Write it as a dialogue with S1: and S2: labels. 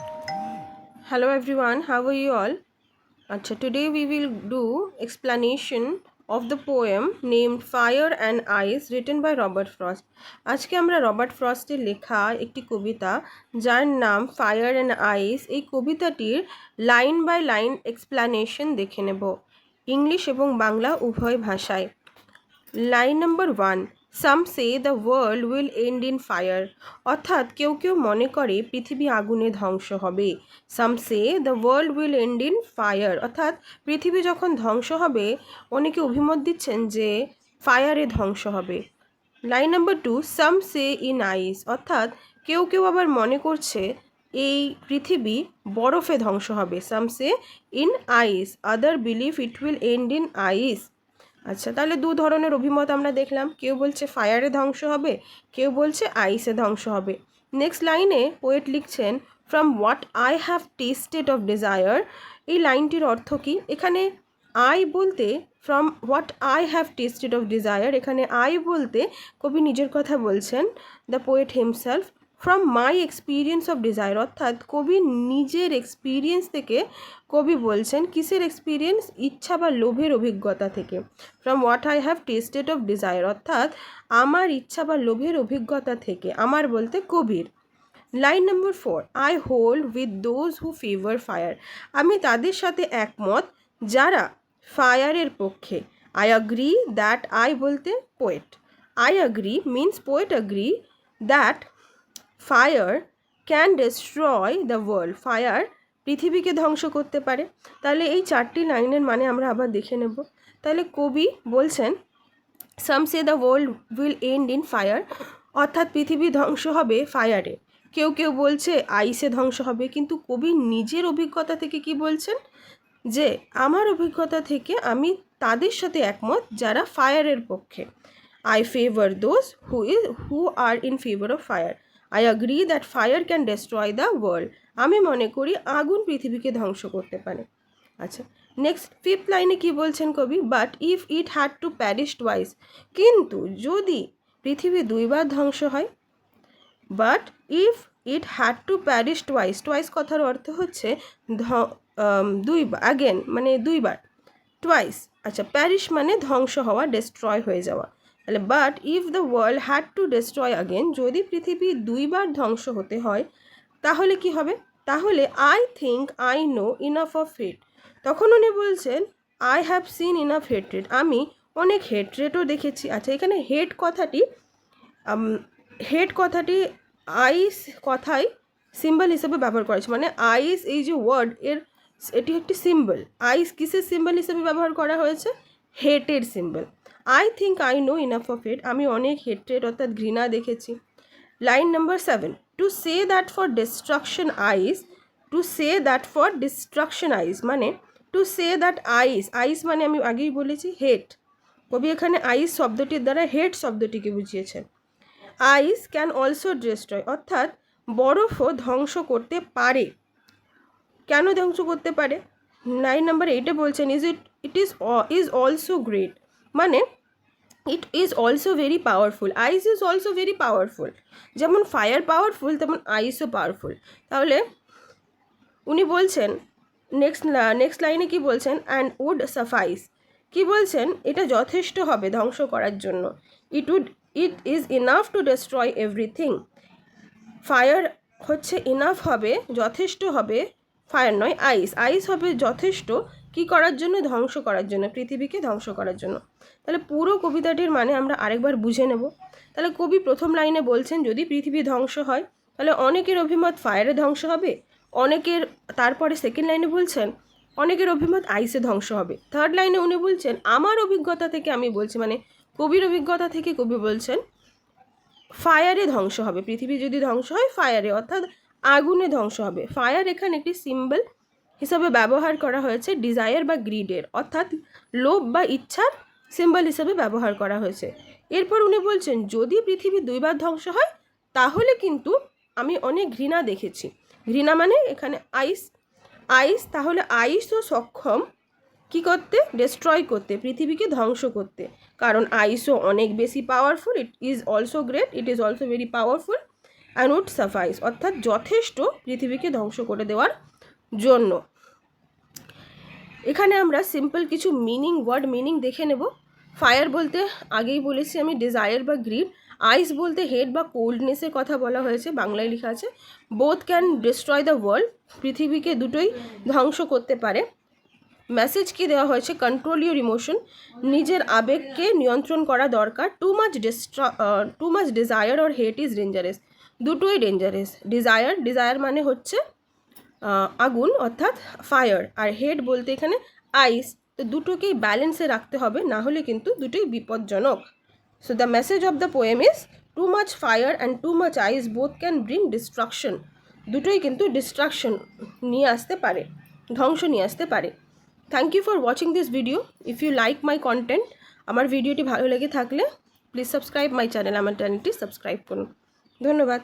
S1: Hello everyone, how are you all? Today we will do explanation of the poem named Fire and Ice written by Robert Frost. আজকে আমরা Robert ফ্রস্টের লেখা একটি কবিতা যার নাম fire and আইস এই কবিতাটির line by line explanation দেখে নেব ইংলিশ এবং বাংলা উভয় ভাষায়। Line number 1, some say the world will end in fire, অর্থাৎ কেউ কেউ মনে করে পৃথিবী আগুনে ধ্বংস হবে। Some say the world will end in fire, অর্থাৎ পৃথিবী যখন ধ্বংস হবে অনেকে অভিমত দিচ্ছেন যে ফায়ারে ধ্বংস হবে। Line number 2, some say in ice, অর্থাৎ কেউ কেউ আবার মনে করছে এই পৃথিবী বরফে ধ্বংস হবে। Some say in ice, other believe it will end in ice. আচ্ছা, তাহলে দু ধরনের অভিমত আমরা দেখলাম, কেউ বলছে ফায়ারে ধ্বংস হবে, কেউ বলছে আইসে ধ্বংস হবে। নেক্সট লাইনে পোয়েট লিখছেন from what I have tested of desire, এই লাইনটির অর্থ কী? এখানে আই বলতে from what I have tested of desire, এখানে আই বলতে কবি নিজের কথা বলছেন, the poet himself. From my experience of desire, অর্থাৎ কবি নিজের এক্সপিরিয়েন্স থেকে কবি বলছেন, কিসের এক্সপিরিয়েন্স? ইচ্ছা বা লোভের অভিজ্ঞতা থেকে। From what I have tested of desire, অর্থাৎ আমার ইচ্ছা বা লোভের অভিজ্ঞতা থেকে, আমার বলতে কবির। Line number 4, I hold with those who favour fire, আমি তাদের সাথে একমত যারা ফায়ারের পক্ষে। আই অ্যাগ্রি দ্যাট, আই বলতে poet, I agree means poet agree that fire can destroy the world, fire পৃথিবীকে ধ্বংস করতে পারে। তাহলে এই চারটি লাইনের মানে আমরা আবার দেখে নেব। তাহলে কবি বলছেন some say the world will end in fire, অর্থাৎ পৃথিবী ধ্বংস হবে ফায়ারে। কেউ কেউ বলছে আইসে ধ্বংস হবে, কিন্তু কবি নিজের অভিজ্ঞতা থেকে কি বলছেন? যে আমার অভিজ্ঞতা থেকে আমি তাদের সাথে একমত যারা ফায়ারের পক্ষে। I favour those who are in favour of fire, I agree that fire can destroy the world, আমি মনে করি আগুন পৃথিবীকে ধ্বংস করতে পারে। আচ্ছা, নেক্সট ফিফথ লাইনে কি বলছেন কবি? But if it had to parish twice, কিন্তু যদি পৃথিবী দুইবার ধ্বংস হয়। But if it had to parish twice, twice কথার অর্থ হচ্ছে দুইবার, অ্যাগেন মানে দুইবার, টুয়াইস। আচ্ছা, প্যারিশ মানে ধ্বংস হওয়া, ডেস্ট্রয় হয়ে যাওয়া। তাহলে but if the world had to destroy again, যদি পৃথিবী দুইবার ধ্বংস হতে হয় তাহলে কি হবে? তাহলে I think I know enough of hate, তখন উনি বলছেন I have seen enough hatred, আমি অনেক হেট্রেটও দেখেছি। আচ্ছা, এখানে হেট কথাটি আইস কথায় সিম্বল হিসেবে ব্যবহার করা হয়েছে, মানে আইস এই যে ওয়ার্ড এটি একটি সিম্বল। আইস কিসের সিম্বল হিসেবে ব্যবহার করা হয়েছে? হেটের symbol. I think I know enough of hate, আমি অনেক হেট্রেড অর্থাৎ ঘৃণা দেখেছি। Line number 7, to say that for destruction ice, to say that for destruction ice মানে টু সে দ্যাট আইস, আইস মানে আমি আগেই বলেছি হেট, কবি এখানে আইস শব্দটির দ্বারা হেট শব্দটিকে বুঝিয়েছেন। আইস ক্যান অলসো ডিস্ট্রয়, অর্থাৎ বরফও ধ্বংস করতে পারে। কেন ধ্বংস করতে পারে? লাইন নাম্বার 8-এ বলছেন ইজ অলসো গ্রেট, মানে it is also very powerful, ice is also very powerful, যেমন ফায়ার পাওয়ারফুল তেমন আইসও পাওয়ারফুল। তাহলে উনি বলছেন নেক্সট লাইনে কি বলছেন? অ্যান্ড উড সাফাইস, কি বলছেন? এটা যথেষ্ট হবে ধ্বংস করার জন্য। It is enough to destroy everything, fire হচ্ছে ইনাফ হবে, যথেষ্ট হবে, ফায়ার নয় আইস হবে যথেষ্ট কি করার জন্য? ধ্বংস করার জন্য, পৃথিবীকে ধ্বংস করার জন্য। তাহলে পুরো কবিতাটির মানে আমরা আরেকবার বুঝে নেব। তাহলে কবি প্রথম লাইনে বলছেন যদি পৃথিবী ধ্বংস হয় তাহলে অনেকের অভিমত ফায়ারে ধ্বংস হবে, অনেকের, তারপরে সেকেন্ড লাইনে বলছেন অনেকের অভিমত আইসে ধ্বংস হবে। থার্ড লাইনে উনি বলছেন আমার অভিজ্ঞতা থেকে আমি বলছি, মানে কবির অভিজ্ঞতা থেকে কবি বলছেন ফায়ারে ধ্বংস হবে, পৃথিবী যদি ধ্বংস হয় ফায়ারে অর্থাৎ আগুনে ধ্বংস হবে। ফায়ার এখানে একটি সিম্বল হিসাবে ব্যবহার করা হয়েছে ডিজায়ার বা গ্রিডের, অর্থাৎ লোভ বা ইচ্ছার সিম্বল হিসাবে ব্যবহার করা হয়েছে। এরপর উনি বলছেন যদি পৃথিবী দুইবার ধ্বংস হয় তাহলে কিন্তু আমি অনেক ঘৃণা দেখেছি। ঘৃণা মানে এখানে আইস, তাহলে আইসও সক্ষম কি করতে? ডেস্ট্রয় করতে, পৃথিবীকে ধ্বংস করতে, কারণ আইসও অনেক বেশি powerful, it is also great, it is also very powerful. And would suffice, অর্থাৎ যথেষ্ট পৃথিবীকে ধ্বংস করে দেওয়ার জন্য। এখানে আমরা সিম্পল কিছু ওয়ার্ড মিনিং দেখে নেব। ফায়ার বলতে আগেই বলেছি আমি ডিজায়ার বা গ্রিড। আইস বলতে হেড বা কোল্ডনেসের কথা বলা হয়েছে, বাংলায় লেখা আছে। Both can destroy the world, পৃথিবীকে দুটোই ধ্বংস করতে পারে। মেসেজ কি দেওয়া হয়েছে? কন্ট্রোল ইউর ইমোশন, নিজের আবেগকে নিয়ন্ত্রণ করা দরকার। Too much desire or hate is dangerous, দুটোই ডেঞ্জারাস। ডিজায়ার মানে হচ্ছে আগুন অর্থাৎ ফায়ার, আর হেড বলতে এখানে আইস। তো দুটোকেই ব্যালেন্সে রাখতে হবে, না হলে কিন্তু দুটোই বিপজ্জনক। So the message of the poem is too much fire and too much ice both can bring destruction, দুটোই কিন্তু ডিস্ট্রাকশন নিয়ে আসতে পারে, ধ্বংস নিয়ে আসতে পারে। Thank you for watching this video. If you like my content, আমার ভিডিওটি ভালো লেগে থাকলে প্লিজ সাবস্ক্রাইব মাই চ্যানেল, আমার চ্যানেলটি সাবস্ক্রাইব করুন। ধন্যবাদ।